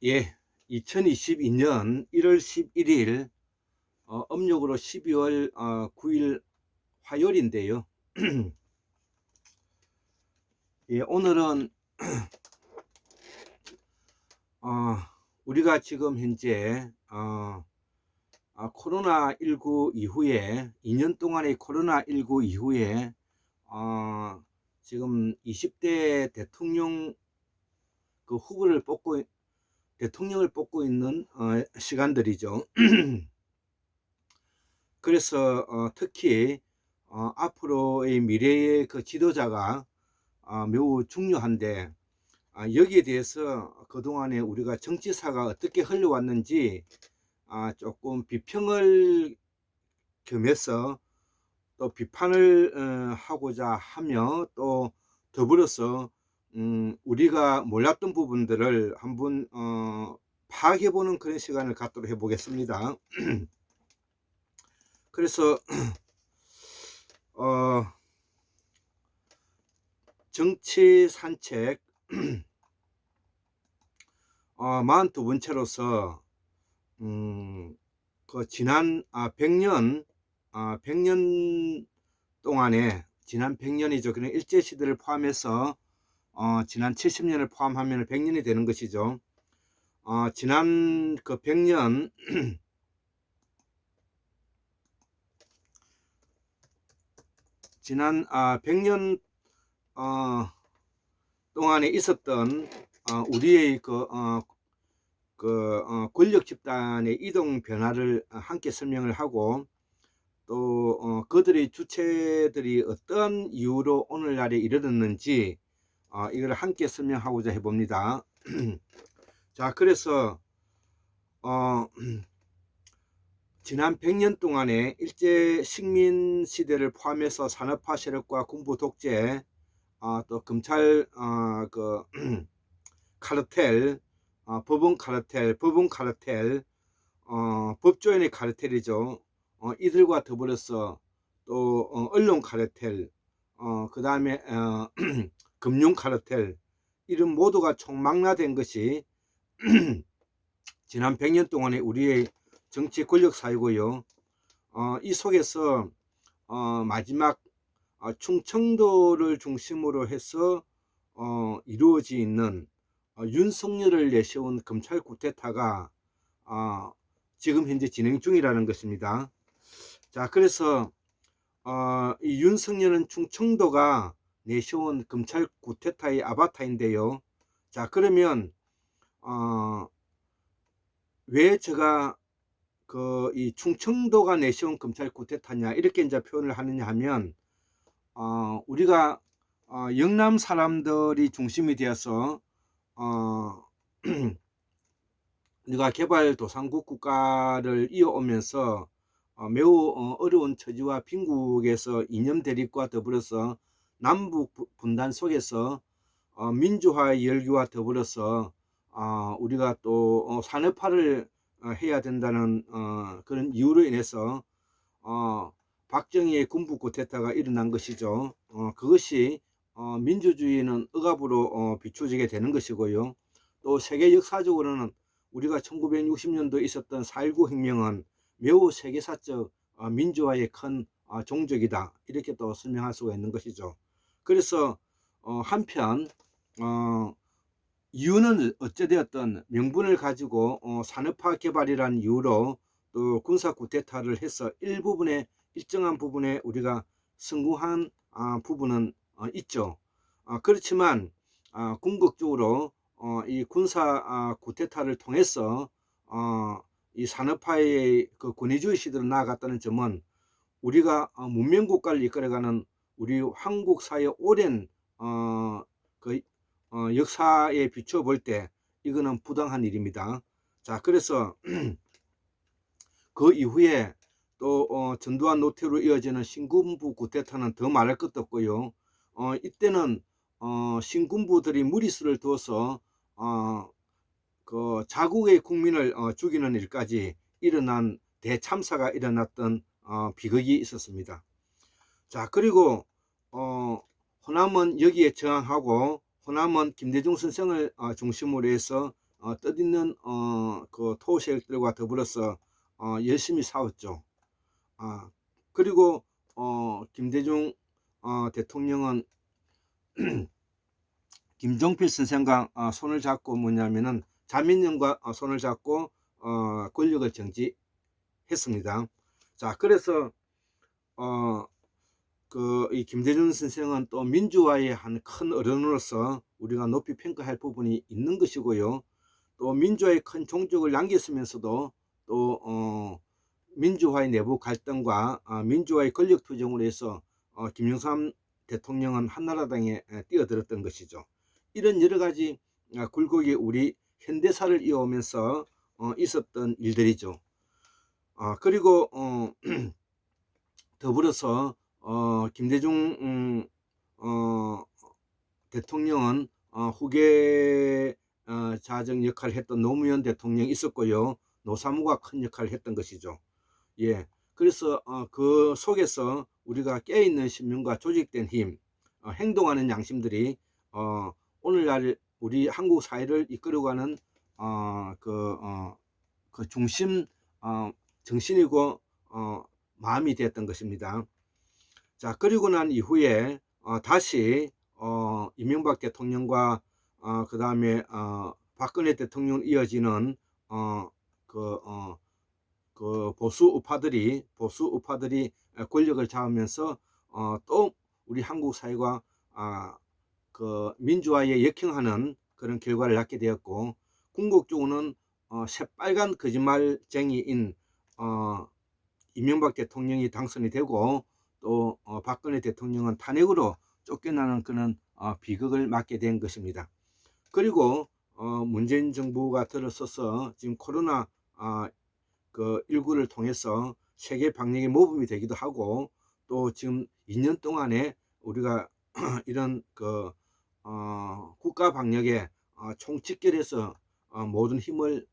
예, 2022년 1월 11일 음력으로 12월 9일 화요일인데요. 예, 오늘은 어, 우리가 지금 현재 코로나19 이후에 2년 동안의 코로나19 이후에 지금 20대 대통령 그 후보를 뽑고 대통령을 뽑고 있는 시간들이죠. 그래서 특히 앞으로의 미래의 그 지도자가 매우 중요한데, 여기에 대해서 그동안에 우리가 정치사가 어떻게 흘러왔는지 조금 비평을 겸해서 또 비판을 하고자 하며, 또 더불어서 우리가 몰랐던 부분들을 한번 파악해보는 그런 시간을 갖도록 해보겠습니다. 그래서 정치 산책 42번째로서 그 지난 100년 동안에, 지난 100년이죠. 그냥 일제시대를 포함해서 지난 70년을 포함하면 100년이 되는 것이죠. 지난 그 100년 지난 100년 동안에 있었던 우리의 권력 집단의 이동 변화를 함께 설명을 하고, 또 그들의 주체들이 어떤 이유로 오늘날에 이르렀는지 이걸 함께 설명하고자 해봅니다. 자, 그래서 지난 100년 동안에 일제 식민 시대를 포함해서 산업화 세력과 군부 독재, 또 검찰 카르텔, 법원 카르텔, 법조인의 카르텔이죠. 이들과 더불어서 또 언론 카르텔, 그 다음에 금융 카르텔, 이런 모두가 총망라된 것이 지난 100년 동안의 우리의 정치 권력 사회고요. 이 속에서 마지막 충청도를 중심으로 해서 이루어져 있는 윤석열을 내세운 검찰 쿠데타가 지금 현재 진행 중이라는 것입니다. 자, 그래서 이 윤석열은 충청도가 내세운 검찰 쿠데타의 아바타인데요. 자, 그러면 왜 제가 이 충청도가 내세운 검찰 쿠데타냐 이렇게 이제 표현을 하느냐 하면, 우리가 영남 사람들이 중심이 되어서 우리가 개발도상국 국가를 이어오면서 매우 어려운 처지와 빈국에서 이념 대립과 더불어서 남북 분단 속에서 민주화의 열기와 더불어서 우리가 또 산업화를 해야 된다는 그런 이유로 인해서 박정희의 군부 쿠데타가 일어난 것이죠. 그것이 민주주의는 억압으로 비춰지게 되는 것이고요. 또 세계 역사적으로는 우리가 1960년도에 있었던 4.19 혁명은 매우 세계사적 민주화의 큰 종적이다, 이렇게 또 설명할 수가 있는 것이죠. 그래서 한편 이유는 어찌되었든 명분을 가지고 산업화 개발이라는 이유로 또 군사 쿠데타를 해서 일정한 부분에 우리가 성공한 부분은 있죠. 그렇지만 궁극적으로 이 군사 쿠데타를 통해서 이 산업화의 그 권위주의 시대로 나아갔다는 점은 우리가 문명국가를 이끌어가는 우리 한국 사회의 오랜 그 역사에 비춰볼 때 이거는 부당한 일입니다. 자, 그래서 그 이후에 또 전두환 노태우로 이어지는 신군부 쿠데타는 더 말할 것도 없고요. 이때는 신군부들이 무리수를 두어서 그 자국의 국민을 죽이는 일까지 일어난 대참사가 일어났던 비극이 있었습니다. 자, 그리고 호남은 여기에 저항하고, 호남은 김대중 선생을 중심으로 해서 뜻있는 그 토 세력들과 더불어서 열심히 싸웠죠. 그리고 김대중 대통령은 김종필 선생과 손을 잡고 뭐냐면은 자민련과 손을 잡고 권력을 정지했습니다. 자, 그래서 이 김대중 선생은 또 민주화의 한 큰 어른으로서 우리가 높이 평가할 부분이 있는 것이고요. 또 민주화의 큰 종적을 남겼으면서도 또 민주화의 내부 갈등과 민주화의 권력 투쟁으로 해서 김영삼 대통령은 한나라당에 뛰어들었던 것이죠. 이런 여러 가지 굴곡이 우리 현대사를 이어오면서 있었던 일들이죠. 그리고 더불어서 김대중 대통령은 후계 자정 역할을 했던 노무현 대통령이 있었고요. 노사모가 큰 역할을 했던 것이죠. 예, 그래서 그 속에서 우리가 깨어있는 신명과 조직된 힘, 행동하는 양심들이 오늘날 우리 한국 사회를 이끌어가는 그 중심 정신이고 마음이 되었던 것입니다. 자, 그리고 난 이후에 다시 이명박 대통령과 그 다음에 박근혜 대통령 이어지는 그 보수 우파들이 권력을 잡으면서 또 우리 한국 사회가 그 민주화에 역행하는 그런 결과를 낳게 되었고, 궁극적으로는 새빨간 거짓말쟁이인 이명박 대통령이 당선이 되고 또 박근혜 대통령은 탄핵으로 쫓겨나는 그런 비극을 맞게 된 것입니다. 그리고 문재인 정부가 들어서서 지금 코로나 그 19를 통해서 세계 방역의 모범이 되기도 하고, 또 지금 2년 동안에 우리가 이런 그 국가 방역에 총집결해서 모든 힘을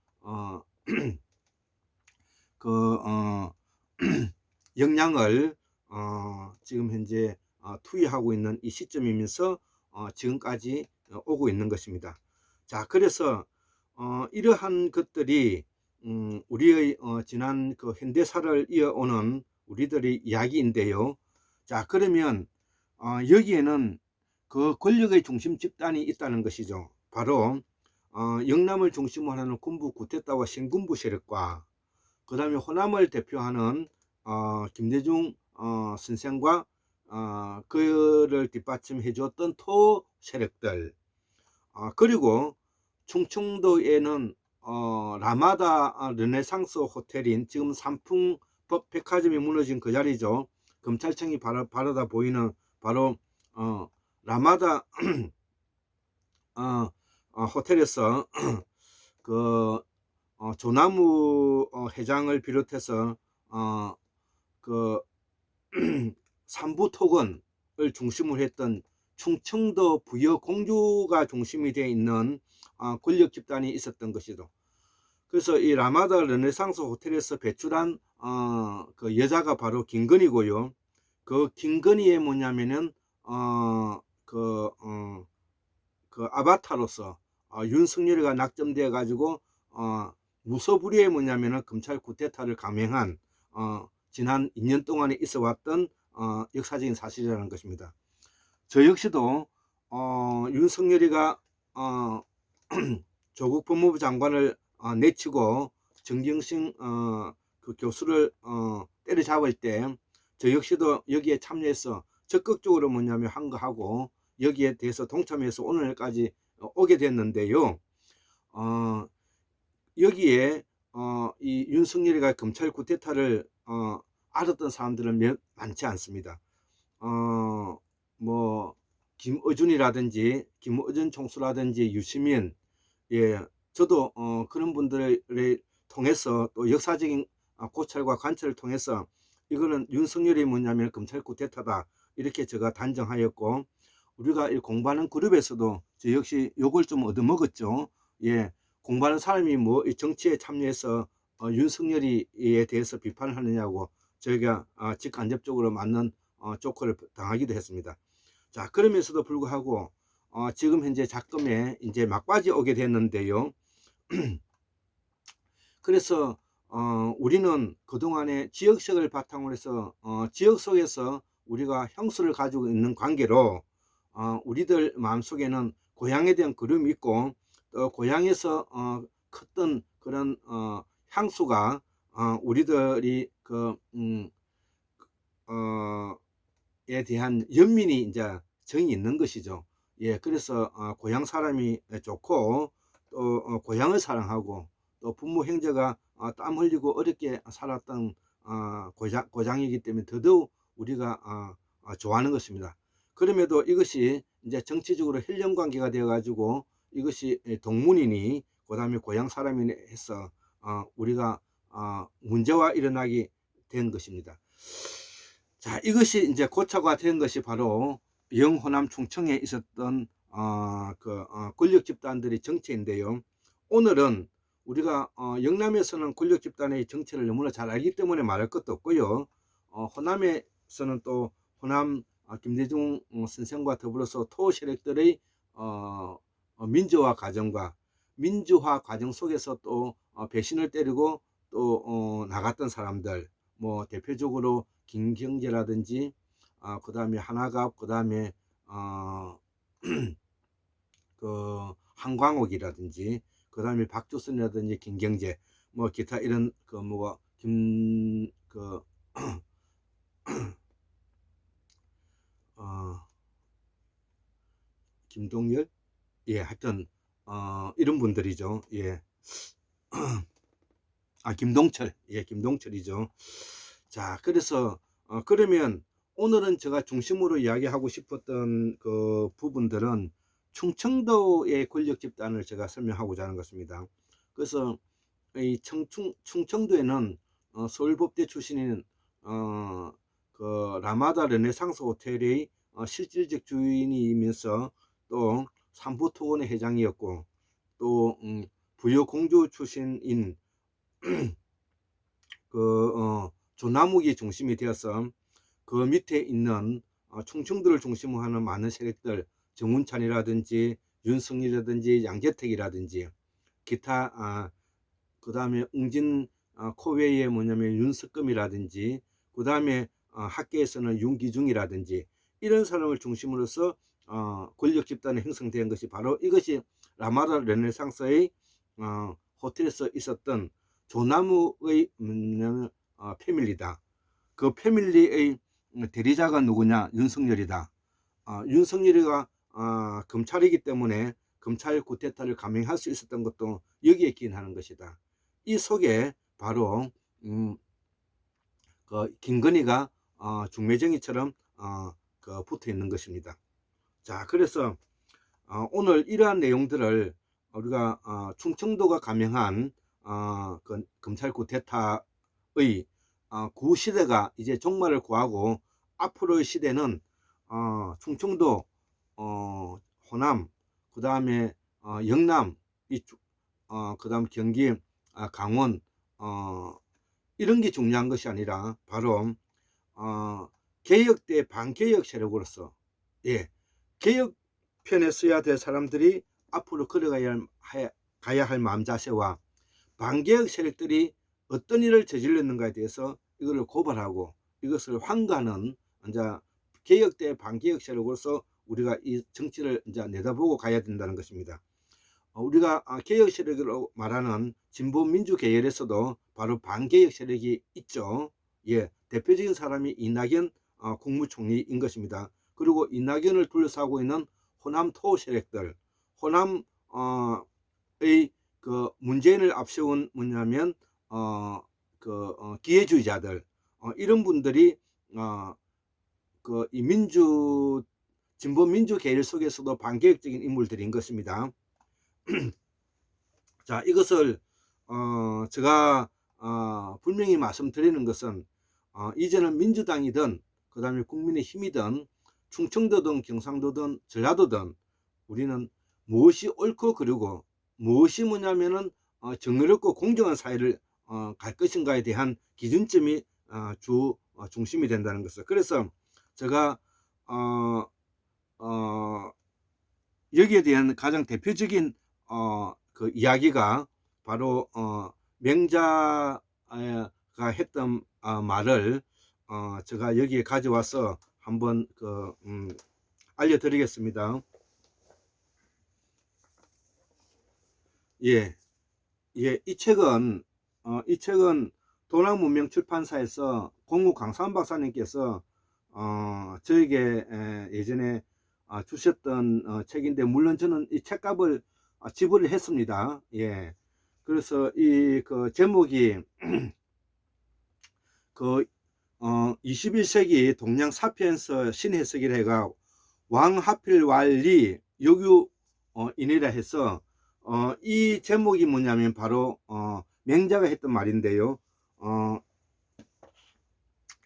역량을 지금 현재 투여하고 있는 이 시점이면서 지금까지 오고 있는 것입니다. 자, 그래서 이러한 것들이 우리의 지난 그 현대사를 이어오는 우리들의 이야기인데요. 자, 그러면 여기에는 그 권력의 중심 집단이 있다는 것이죠. 바로 영남을 중심으로 하는 군부 구테타와 신군부 세력과 그 다음에 호남을 대표하는 김대중 선생과 그를 뒷받침해 주었던 토 세력들, 그리고 충청도에는 라마다 르네상스 호텔인 지금 삼풍 백화점이 무너진 그 자리죠. 검찰청이 바라다 보이는 바로 라마다 호텔에서 그 조나무 회장을 비롯해서 그 삼부토건을 중심으로 했던 충청도 부여 공주가 중심이 되어 있는 권력 집단이 있었던 것이죠. 그래서 이 라마다 르네상스 호텔에서 배출한 그 여자가 바로 김건희고요. 그 김건희의 뭐냐면은 그 아바타로서 윤석열이가 낙점되어 가지고 무소불위의 뭐냐면은 검찰 쿠데타를 감행한 지난 2년 동안에 있어 왔던 역사적인 사실이라는 것입니다. 저 역시도 윤석열이가 조국 법무부 장관을 내치고 정경심 그 교수를 때려잡을 때 저 역시도 여기에 참여해서 적극적으로 뭐냐면 한 거 하고 여기에 대해서 동참해서 오늘까지 오게 됐는데요. 여기에 이 윤석열이가 검찰 쿠데타를 알았던 사람들은 많지 않습니다. 뭐 김어준이라든지 김어준 총수라든지 유시민, 예, 저도 그런 분들을 통해서 또 역사적인 고찰과 관찰을 통해서 이거는 윤석열이 뭐냐면 검찰 쿠데타다 이렇게 제가 단정하였고, 우리가 이 공부하는 그룹에서도 저 역시 요걸 좀 얻어먹었죠. 예, 공부하는 사람이 뭐 정치에 참여해서 윤석열이에 대해서 비판을 하느냐고 저희가 직간접적으로 맞는 조커를 당하기도 했습니다. 자, 그러면서도 불구하고 지금 현재 작금에 이제 막바지 오게 됐는데요. 그래서 우리는 그동안에 지역색을 바탕으로 해서 지역 속에서 우리가 형수를 가지고 있는 관계로 우리들 마음속에는 고향에 대한 그리움이 있고, 또 고향에서 컸던 그런 향수가 우리들이 에 대한 연민이 이제 정이 있는 것이죠. 예, 그래서 고향 사람이 좋고, 또 고향을 사랑하고, 또 부모 형제가 땀 흘리고 어렵게 살았던 고장이기 때문에 더더욱 우리가 좋아하는 것입니다. 그럼에도 이것이 이제 정치적으로 혈연 관계가 되어 가지고 이것이 동문이니 그다음에 고향 사람이니 해서 우리가 문제가 일어나게 된 것입니다. 자, 이것이 이제 고착화 된 것이 바로 영호남 충청에 있었던 권력 집단들의 정체인데요. 오늘은 우리가 영남에서는 권력 집단의 정체를 너무나 잘 알기 때문에 말할 것도 없고요. 호남에서는 또 호남 김대중 선생과 더불어서 토 세력들의 민주화 과정 속에서 또 배신을 때리고 또 나갔던 사람들, 뭐 대표적으로 김경재라든지 그 다음에 한화갑, 그 다음에 그 한광옥이라든지, 그 다음에 박주선이라든지 김경재, 뭐 기타 이런 김동열, 예, 하여튼 이런 분들이죠. 예. 김동철, 예, 김동철이죠. 자, 그래서 그러면 오늘은 제가 중심으로 이야기하고 싶었던 그 부분들은 충청도의 권력 집단을 제가 설명하고자 하는 것입니다. 그래서 이 충청도에는 서울법대 출신인 그 라마다 르네상스 호텔의 실질적 주인이면서 또 삼부토건의 회장이었고, 또 부여공주 출신인 조나무기 중심이 되어서 그 밑에 있는 충청도를 중심으로 하는 많은 세력들, 정운찬이라든지 윤석열이라든지 양재택이라든지 기타 그 다음에 웅진 코웨이에 뭐냐면 윤석금이라든지, 그 다음에 학계에서는 윤기중이라든지 이런 사람을 중심으로서 권력 집단이 형성된 것이 바로 이것이 라마다 르네상스의 호텔에서 있었던 조나무의 패밀리다. 그 패밀리의 대리자가 누구냐? 윤석열이다. 윤석열이가 검찰이기 때문에 검찰 쿠데타를 감행할 수 있었던 것도 여기에 기인하는 것이다. 이 속에 바로 김건희가 중매정이처럼 붙어 있는 것입니다. 자, 그래서 오늘 이러한 내용들을 우리가 충청도가 감행한 그 검찰 쿠데타의 구시대가 이제 종말을 구하고 앞으로의 시대는 충청도, 호남, 그 다음에 영남, 그 다음 경기, 강원, 이런 게 중요한 것이 아니라 바로 개혁 때 반개혁 세력으로서, 예, 개혁 편에 서야 될 사람들이 앞으로 걸어가야 할 마음 자세와 반개혁 세력들이 어떤 일을 저질렀는가에 대해서 이거를 고발하고 이것을 환가하는 이제 개혁 때 반개혁 세력으로서 우리가 이 정치를 이제 내다보고 가야 된다는 것입니다. 우리가 개혁 세력으로 말하는 진보 민주 계열에서도 바로 반개혁 세력이 있죠. 예, 대표적인 사람이 이낙연 국무총리인 것입니다. 그리고 이낙연을 둘러싸고 있는 호남 토 세력들, 호남의 그 문재인을 앞세운 뭐냐면 기회주의자들, 이런 분들이 이 진보 민주 계열 속에서도 반개혁적인 인물들인 것입니다. 자, 이것을 제가 분명히 말씀드리는 것은 이제는 민주당이든 그 다음에 국민의힘이든 충청도든 경상도든 전라도든 우리는 무엇이 옳고 그르고 무엇이 뭐냐면은 정의롭고 공정한 사회를 갈 것인가에 대한 기준점이 중심이 된다는 것을. 그래서 제가 여기에 대한 가장 대표적인 그 이야기가 바로 맹자가 했던 말을 제가 여기에 가져와서 한번 알려드리겠습니다. 예, 예, 이 책은 도남문명 출판사에서 공우 강산 박사님께서 저에게 예전에 주셨던 책인데, 물론 저는 이 책값을 지불을 했습니다. 예, 그래서 이 제목이 21세기 동양 사피엔스 신해석이라 해가 왕하필왈리 여규인이라 해서 이 제목이 뭐냐면 바로 맹자가 했던 말인데요.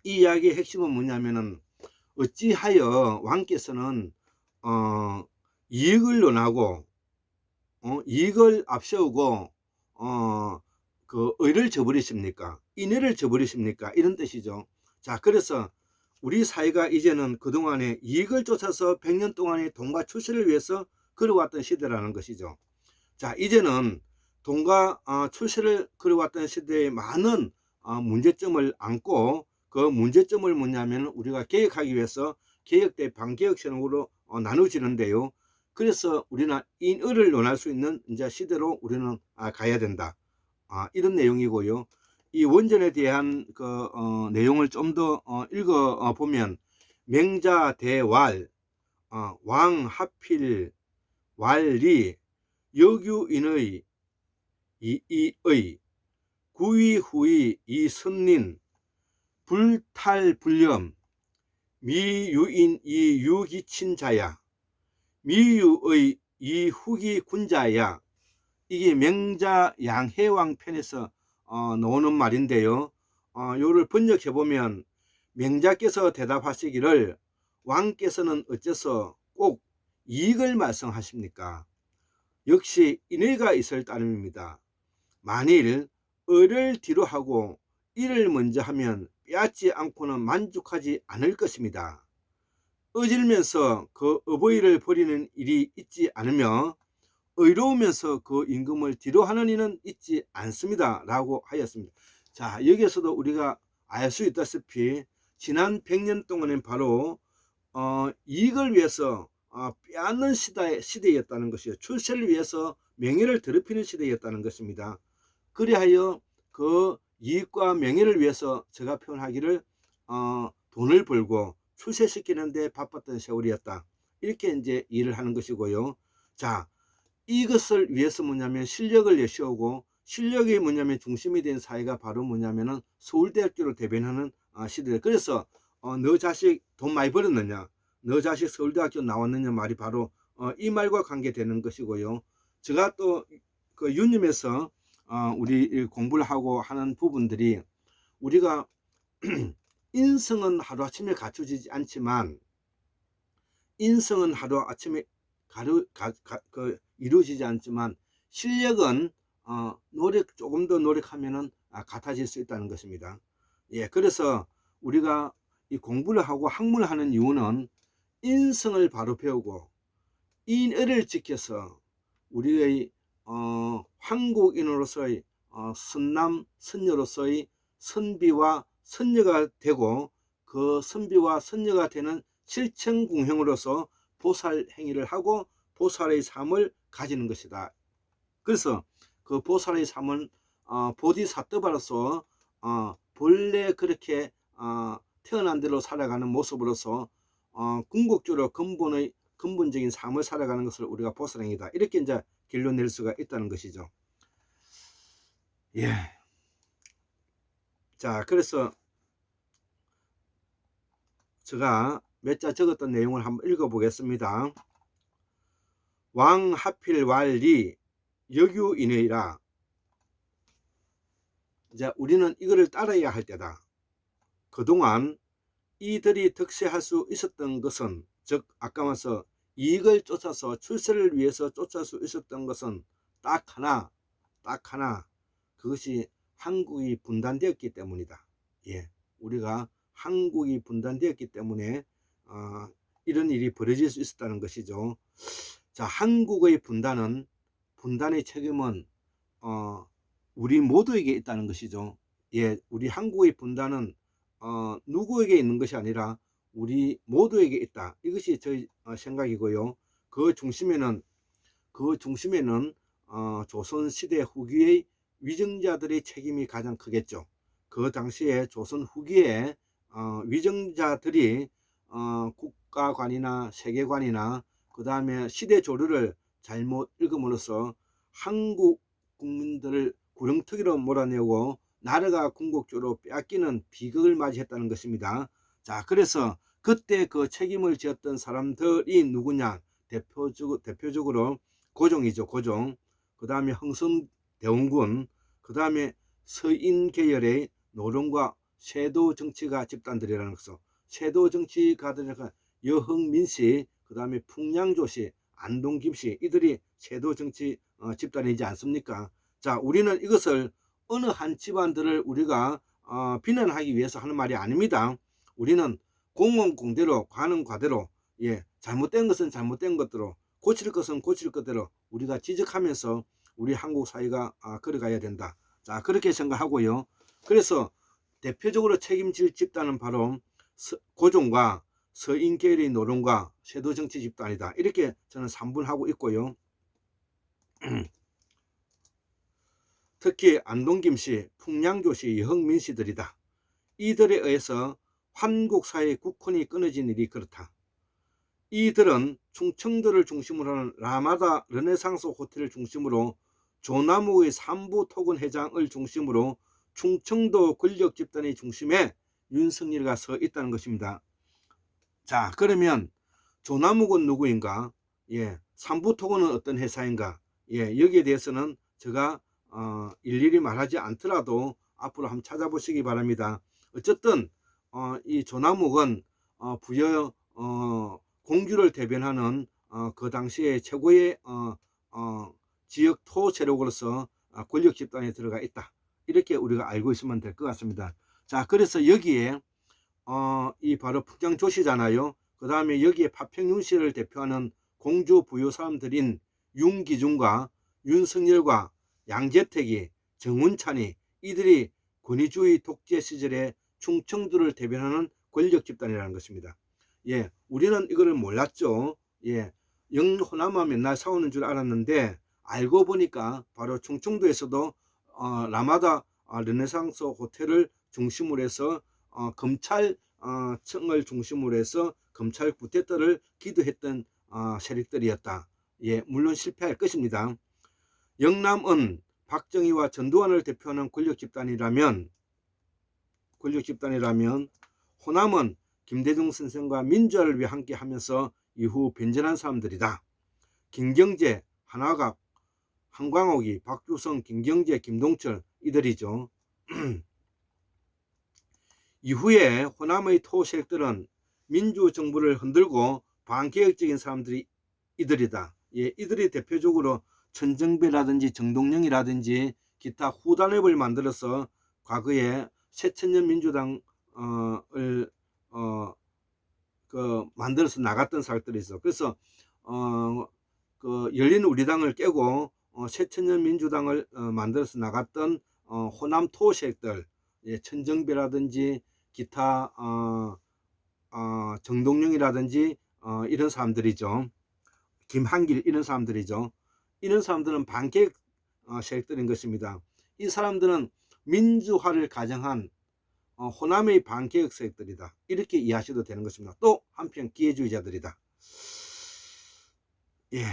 이 이야기의 핵심은 뭐냐면은, 어찌하여 왕께서는 이익을 논하고 이익을 앞세우고 의를 저버리십니까? 인의를 저버리십니까? 이런 뜻이죠. 자, 그래서 우리 사회가 이제는 그동안에 이익을 쫓아서 100년 동안의 돈과 출세를 위해서 걸어왔던 시대라는 것이죠. 자, 이제는 돈과 출세를 걸어왔던 시대에 많은 문제점을 안고, 그 문제점을 뭐냐면 우리가 개혁하기 위해서 개혁 대 반개혁 시행으로 나누어지는데요. 그래서 우리는 인의를 논할 수 있는 이제 시대로 우리는 가야 된다. 이런 내용이고요. 이 원전에 대한 내용을 좀 더 읽어 보면, 맹자 대왈, 왕 하필 왈리 여규인의 이의 구위후의 이선린 불탈불렴 미유인 이유기친자야 미유의 이후기군자야. 이게 맹자 양해왕 편에서 나오는 말인데요. 요를 번역해 보면, 맹자께서 대답하시기를 왕께서는 어째서 꼭 이익을 말씀하십니까? 역시 인의가 있을 따름입니다. 만일 의를 뒤로 하고 이를 먼저 하면 빼앗지 않고는 만족하지 않을 것입니다. 어질면서 그 어버이를 버리는 일이 있지 않으며 의로우면서 그 임금을 뒤로 하는 이는 있지 않습니다. 라고 하였습니다. 자, 여기에서도 우리가 알 수 있다시피 지난 100년 동안은 바로 이익을 위해서 빼앗는 시대였다는 것이요, 출세를 위해서 명예를 더럽히는 시대였다는 것입니다. 그리하여 그 이익과 명예를 위해서 제가 표현하기를 돈을 벌고 출세시키는 데 바빴던 세월이었다, 이렇게 이제 일을 하는 것이고요. 자, 이것을 위해서 뭐냐면 실력을 내세우고, 실력이 뭐냐면 중심이 된 사회가 바로 뭐냐면은 서울대학교를 대변하는 시대. 그래서 너 자식 돈 많이 벌었느냐, 너 자식 서울대학교 나왔느냐 말이 바로 이 말과 관계되는 것이고요. 제가 또 그 유님에서 우리 공부를 하고 하는 부분들이, 우리가 인성은 하루아침에 갖춰지지 않지만, 인성은 하루아침에 이루어지지 않지만 실력은 조금 더 노력하면은 같아질 수 있다는 것입니다. 예, 그래서 우리가 이 공부를 하고 학문을 하는 이유는 인성을 바로 배우고 인의를 지켜서 우리의 한국인으로서의 선남 선녀로서의 선비와 선녀가 되고, 그 선비와 선녀가 되는 실천궁형으로서 보살 행위를 하고 보살의 삶을 가지는 것이다. 그래서 그 보살의 삶은 보디사트바로서 본래 그렇게 태어난 대로 살아가는 모습으로서 궁극적으로 근본적인 삶을 살아가는 것을 우리가 보살행위다, 이렇게 이제 결론 낼 수가 있다는 것이죠. 예. 자, 그래서 제가 몇 자 적었던 내용을 한번 읽어 보겠습니다. 왕 하필 왈리 여규인의라. 이제 우리는 이거를 따라야 할 때다. 그동안 이들이 득세할 수 있었던 것은, 즉 아까 말서 이익을 쫓아서 출세를 위해서 쫓을 수 있었던 것은 딱 하나, 그것이 한국이 분단되었기 때문이다. 예, 우리가 한국이 분단되었기 때문에 이런 일이 벌어질 수 있었다는 것이죠. 자, 한국의 분단의 책임은 우리 모두에게 있다는 것이죠. 예, 우리 한국의 분단은 누구에게 있는 것이 아니라 우리 모두에게 있다. 이것이 저희 생각이고요. 그 중심에는 조선시대 후기의 위정자들의 책임이 가장 크겠죠. 그 당시에 조선 후기에 위정자들이 국가관이나 세계관이나 그 다음에 시대 조류를 잘못 읽음으로써 한국 국민들을 구렁텅이로 몰아내고 나라가 궁극적으로 빼앗기는 비극을 맞이했다는 것입니다. 자, 그래서 그때 그 책임을 지었던 사람들이 누구냐? 대표적으로 고종이죠. 고종. 그 다음에 흥선대원군. 그 다음에 서인 계열의 노령과 쇄도 정치가 집단들이라는 것이죠. 쇄도 정치가들은 여흥민씨, 그 다음에 풍량조씨, 안동김씨, 이들이 쇄도 정치 집단이지 않습니까? 자, 우리는 이것을 어느 한 집안들을 우리가 비난하기 위해서 하는 말이 아닙니다. 우리는 공은 공대로, 과는 과대로, 예, 잘못된 것은 잘못된 것대로, 고칠 것은 고칠 것대로 우리가 지적하면서 우리 한국 사회가 걸어가야 된다. 자, 그렇게 생각하고요. 그래서 대표적으로 책임질 집단은 바로 고종과 서인 계열의 노령과 쇄도 정치 집단이다. 이렇게 저는 산분하고 있고요. 특히 안동김씨, 풍량조씨, 여흥민씨들이다. 이들에 의해서 한국사회의 국혼이 끊어진 일이 그렇다. 이들은 충청도를 중심으로 하는 라마다 르네상스 호텔을 중심으로 조남욱의 삼부토건 회장을 중심으로 충청도 권력 집단의 중심에 윤석열이가 서 있다는 것입니다. 자, 그러면 조남욱은 누구인가? 예, 삼부토건은 어떤 회사인가? 예, 여기에 대해서는 제가 일일이 말하지 않더라도 앞으로 한번 찾아보시기 바랍니다. 어쨌든 이 조남욱은 부여 공주를 대변하는 그 당시에 최고의 지역 토 세력으로서 권력 집단에 들어가 있다. 이렇게 우리가 알고 있으면 될 것 같습니다. 자, 그래서 여기에 이 바로 풍장조씨잖아요. 그 다음에 여기에 파평윤씨를 대표하는 공주 부여 사람들인 윤기중과 윤석열과 양재택이, 정운찬이, 이들이 권위주의 독재 시절에 충청도를 대변하는 권력 집단이라는 것입니다. 예, 우리는 이거를 몰랐죠. 예, 영호남과 맨날 싸우는 줄 알았는데 알고 보니까 바로 충청도에서도 라마다 르네상스 호텔을 중심으로 해서 검찰청을 중심으로 해서 검찰 쿠데타를 기도했던 세력들이었다. 예, 물론 실패할 것입니다. 영남은 박정희와 전두환을 대표하는 권력 집단이라면 호남은 김대중 선생과 민주화를 위해 함께 하면서 이후 변전한 사람들이다. 김경재, 한화갑, 한광옥이, 박주성, 김경재, 김동철 이들이죠. 이후에 호남의 토 세력들은 민주정부를 흔들고 반개혁적인 사람들이 이들이다. 예, 이들이 대표적으로 천정배라든지 정동영이라든지 기타 후단협을 만들어서 과거에 새천년 민주당을 만들어서 나갔던 사람들이 있어. 그래서 그 열린 우리당을 깨고 새천년 민주당을 만들어서 나갔던 호남 토 세력들, 예, 천정배라든지 기타 정동영이라든지 이런 사람들이죠. 김한길 이런 사람들이죠. 이런 사람들은 반개혁 세력들인 것입니다. 이 사람들은 민주화를 가정한 호남의 반개혁 세력들이다. 이렇게 이해하셔도 되는 것입니다. 또 한편 기회주의자들이다. 예.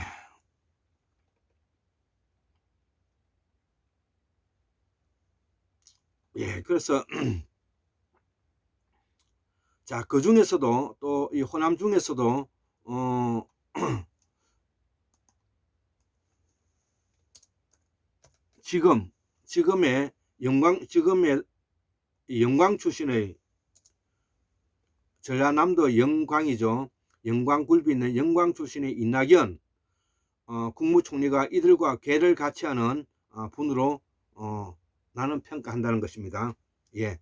예, 그래서 자, 그 중에서도 또 이 호남 중에서도 지금의 영광 출신의 전라남도 영광이죠. 영광 굴비 있는 영광 출신의 이낙연 국무총리가 이들과 궤를 같이 하는 분으로 나는 평가한다는 것입니다. 예,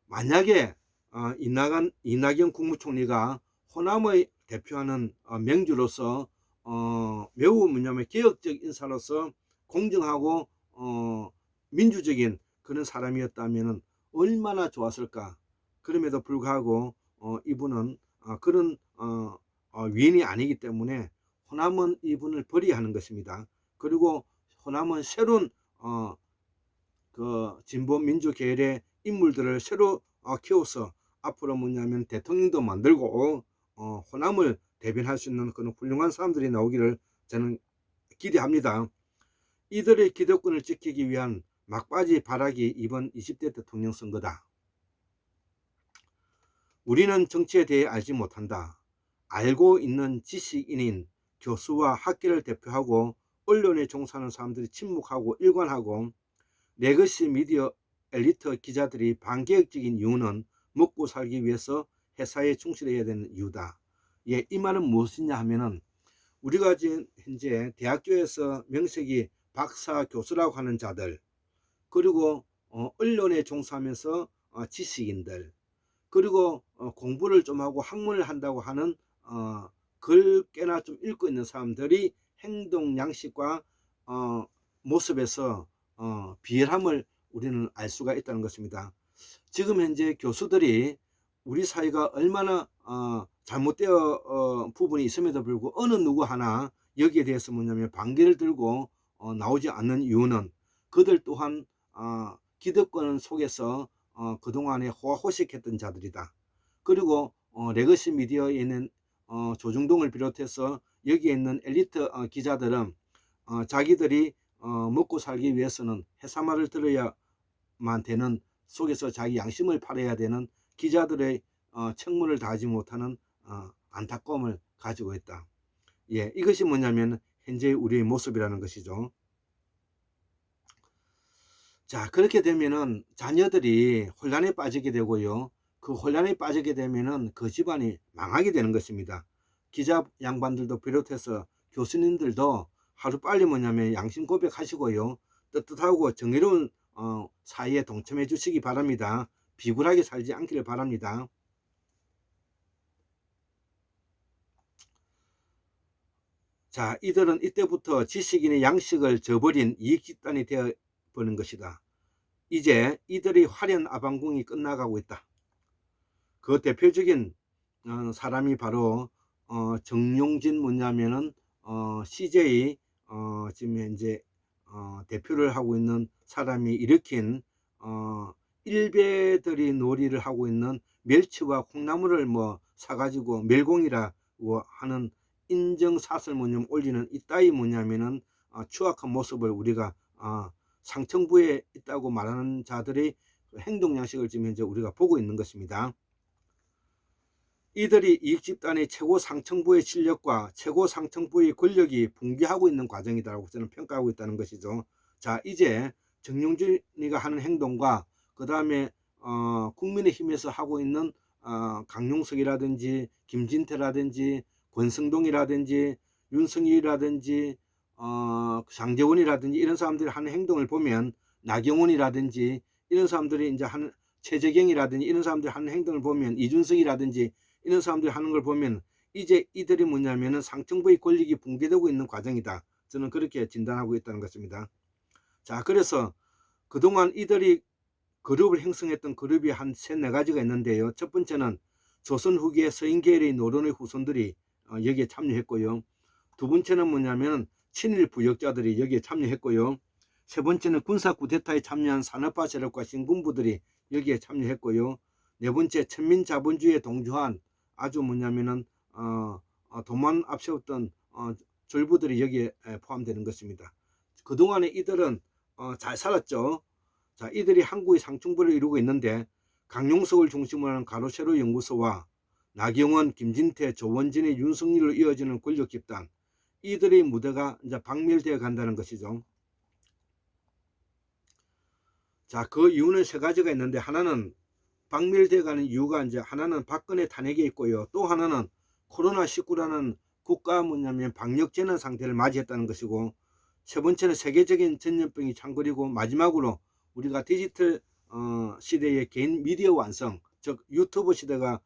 만약에 이낙연 국무총리가 호남의 대표하는 명주로서 매우 개혁적 인사로서 공정하고 민주적인 그런 사람이었다면 얼마나 좋았을까. 그럼에도 불구하고 이분은 그런 위인이 아니기 때문에 호남은 이분을 버려야 하는 것입니다. 그리고 호남은 새로운 그 진보 민주 계열의 인물들을 새로 키워서 앞으로 뭐냐면 대통령도 만들고 호남을 대변할 수 있는 그런 훌륭한 사람들이 나오기를 저는 기대합니다. 이들의 기득권을 지키기 위한 막바지 발악이 이번 20대 대통령 선거다. 우리는 정치에 대해 알지 못한다. 알고 있는 지식인인 교수와 학계를 대표하고 언론에 종사하는 사람들이 침묵하고 일관하고 레거시 미디어 엘리트 기자들이 반개혁적인 이유는 먹고 살기 위해서 회사에 충실해야 되는 이유다. 예, 이 말은 무엇이냐 하면은 우리가 지금 현재 대학교에서 명색이 박사 교수라고 하는 자들, 그리고 언론에 종사하면서 지식인들, 그리고 공부를 좀 하고 학문을 한다고 하는 글 꽤나 좀 읽고 있는 사람들이 행동 양식과 모습에서 비열함을 우리는 알 수가 있다는 것입니다. 지금 현재 교수들이 우리 사회가 얼마나 잘못되어 부분이 있음에도 불구하고 어느 누구 하나 여기에 대해서 뭐냐면 반기를 들고 나오지 않는 이유는 그들 또한 기득권 속에서 그동안에 호화호식했던 자들이다. 그리고 레거시 미디어에 있는 조중동을 비롯해서 여기에 있는 엘리트 기자들은 자기들이 먹고 살기 위해서는 회사말을 들어야만 되는 속에서 자기 양심을 팔아야 되는 기자들의 책무를 다하지 못하는 안타까움을 가지고 있다. 예, 이것이 뭐냐면 현재 우리의 모습이라는 것이죠. 자, 그렇게 되면은 자녀들이 혼란에 빠지게 되고요. 그 혼란에 빠지게 되면은 그 집안이 망하게 되는 것입니다. 기자 양반들도 비롯해서 교수님들도 하루빨리 뭐냐면 양심 고백하시고요. 떳떳하고 정의로운 사회에 동참해 주시기 바랍니다. 비굴하게 살지 않기를 바랍니다. 자, 이들은 이때부터 지식인의 양식을 저버린 이익집단이 되어 보는 것이다. 이제 이들의 화려한 아방궁이 끝나가고 있다. 그 대표적인 사람이 바로 정용진 뭐냐면은 CJ 지금 현재 대표를 하고 있는 사람이 일으킨 일베들이 놀이를 하고 있는 멸치와 콩나물을 뭐 사가지고 멸공이라고 하는 인정사설 뭐냐면 올리는 이따위 뭐냐면은 추악한 모습을 우리가 상층부에 있다고 말하는 자들의 행동 양식을 지금 현재 우리가 보고 있는 것입니다. 이들이 이익집단의 최고 상층부의 실력과 최고 상층부의 권력이 붕괴하고 있는 과정이라고 저는 평가하고 있다는 것이죠. 자, 이제 정용진이가 하는 행동과 그 다음에 국민의힘에서 하고 있는 강용석이라든지 김진태라든지 권성동이라든지 윤석열이라든지 장제원이라든지 이런 사람들이 하는 행동을 보면 나경원이라든지 이런 사람들이 이제 하는 최재경이라든지 이런 사람들이 하는 행동을 보면 이준석이라든지 이런 사람들이 하는 걸 보면 이제 이들이 뭐냐면은 상층부의 권력이 붕괴되고 있는 과정이다. 저는 그렇게 진단하고 있다는 것입니다. 자, 그래서 그동안 이들이 그룹을 형성했던 그룹이 한 3-4가지가 있는데요. 첫 번째는 조선 후기의 서인계열의 노론의 후손들이 여기에 참여했고요. 두 번째는 뭐냐면 친일 부역자들이 여기에 참여했고요. 세 번째는 군사 쿠데타에 참여한 산업화 세력과 신군부들이 여기에 참여했고요. 네 번째 천민 자본주의에 동조한 아주 뭐냐면은 도만 앞세웠던 졸부들이 여기에 포함되는 것입니다. 그동안에 이들은 잘 살았죠. 자, 이들이 한국의 상층부를 이루고 있는데 강용석을 중심으로 하는 가로세로 연구소와 나경원, 김진태, 조원진의 윤석열로 이어지는 권력 집단, 이들의 무대가 이제 박멸되어 간다는 것이죠. 자, 그 이유는 3가지가 있는데 하나는 박멸되어 가는 이유가 이제 하나는 박근혜 탄핵에 있고요. 또 하나는 코로나19라는 국가 뭐냐면 방역 재난 상태를 맞이했다는 것이고, 세 번째는 세계적인 전염병이 창궐이고, 마지막으로 우리가 디지털 시대의 개인 미디어 완성, 즉 유튜브 시대가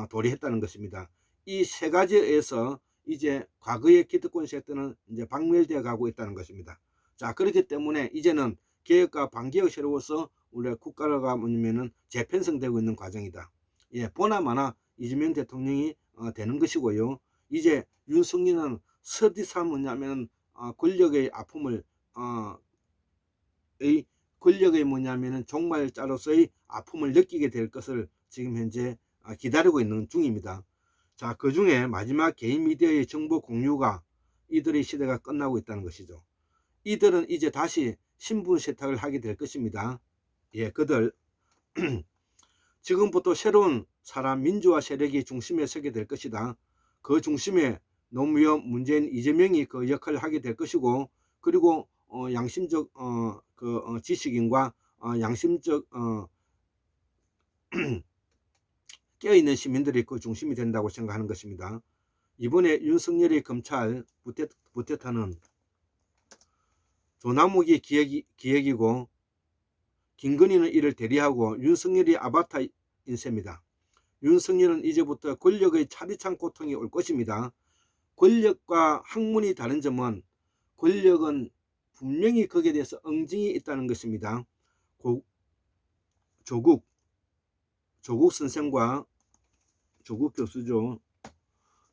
도래했다는 것입니다. 이 3가지에서 이제 과거의 기득권 세트는 이제 박멸되어 가고 있다는 것입니다. 자, 그렇기 때문에 이제는 개혁과 반개혁 세력으로서 우리 국가가 뭐냐면은 재편성되고 있는 과정이다. 예, 보나마나 이재명 대통령이 되는 것이고요. 이제 윤석열은 서디사 뭐냐면 권력의 아픔을 권력의 뭐냐면은 종말자로서의 아픔을 느끼게 될 것을 지금 현재 기다리고 있는 중입니다. 자, 그 중에 마지막 개인 미디어의 정보 공유가 이들의 시대가 끝나고 있다는 것이죠. 이들은 이제 다시 신분 세탁을 하게 될 것입니다. 예, 그들 지금부터 새로운 사람 민주화 세력이 중심에 서게 될 것이다. 그 중심에 노무현, 문재인, 이재명이 그 역할을 하게 될 것이고, 그리고 양심적 지식인과 양심적 깨어있는 시민들이 그 중심이 된다고 생각하는 것입니다. 이번에 윤석열의 검찰 부태타는 조남욱이 기획이고 김건희는 이를 대리하고 윤석열이 아바타 인셈이다. 윤석열은 이제부터 권력의 차디찬 고통이 올 것입니다. 권력과 학문이 다른 점은 권력은 분명히 거기에 대해서 응징이 있다는 것입니다. 조국 선생과 조국 교수죠.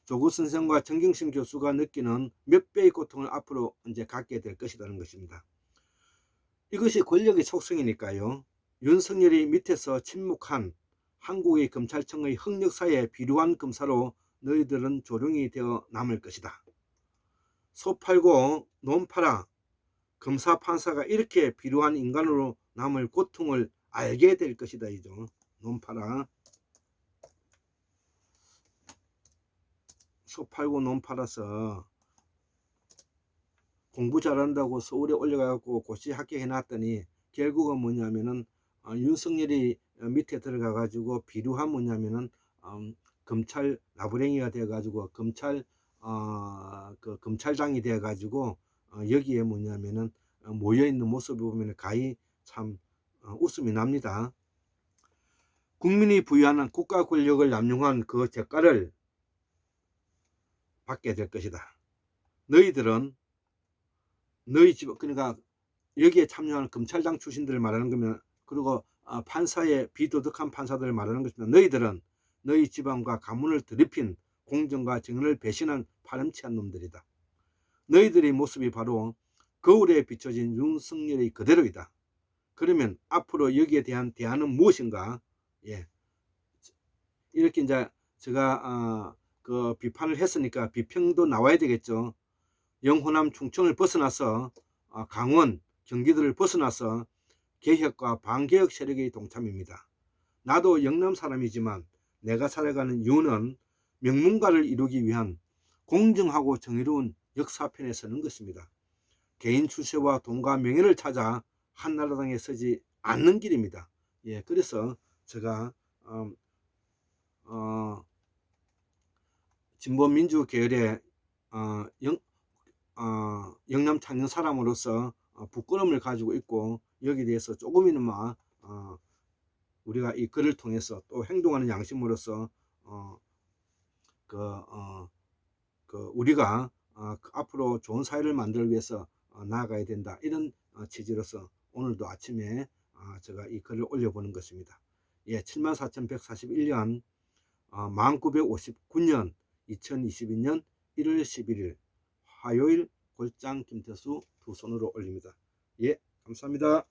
조국 선생과 정경심 교수가 느끼는 몇 배의 고통을 앞으로 이제 갖게 될 것이라는 것입니다. 이것이 권력의 속성이니까요. 윤석열이 밑에서 침묵한 한국의 검찰청의 흑역사에 비루한 검사로 너희들은 조롱이 되어 남을 것이다. 소 팔고 논 팔아 검사 판사가 이렇게 비루한 인간으로 남을 고통을 알게 될 것이다. 이죠. 논 팔아. 소 팔고 논 팔아서 공부 잘한다고 서울에 올려가고 고시 합격해놨더니 결국은 뭐냐면은 윤석열이 밑에 들어가 가지고 비루한 뭐냐면은 검찰 나부랭이가 되어 가지고 검찰장이 되어 가지고 여기에 뭐냐면은 모여 있는 모습을 보면 가히 참 웃음이 납니다. 국민이 부여하는 국가 권력을 남용한 그 대가를 받게 될 것이다. 너희들은 너희 집, 그러니까 여기에 참여하는 검찰장 출신들을 말하는 거면, 그리고 판사의 비도덕한 판사들을 말하는 것이면, 너희들은 너희 집안과 가문을 더럽힌 공정과 정의를 배신한 파렴치한 놈들이다. 너희들의 모습이 바로 거울에 비춰진 윤석열의 그대로이다. 그러면 앞으로 여기에 대한 대안은 무엇인가? 예, 이렇게 이제 제가 그 비판을 했으니까 비평도 나와야 되겠죠. 영호남 충청을 벗어나서 강원 경기도를 벗어나서 개혁과 반개혁 세력의 동참입니다. 나도 영남 사람이지만 내가 살아가는 이유는 명문가를 이루기 위한 공정하고 정의로운 역사편에 서는 것입니다. 개인 출세와 돈과 명예를 찾아 한나라당에 서지 않는 길입니다. 예, 그래서 제가 진보민주 계열의 영남 창녕 사람으로서 부끄러움을 가지고 있고, 여기에 대해서 조금이나마 우리가 이 글을 통해서 또 행동하는 양심으로서 우리가 앞으로 좋은 사회를 만들기 위해서 나아가야 된다, 이런 취지로서 오늘도 아침에 제가 이 글을 올려보는 것입니다. 예, 74,141년 1959년 2022년 1월 11일 화요일 골장 김태수 두 손으로 올립니다. 예, 감사합니다.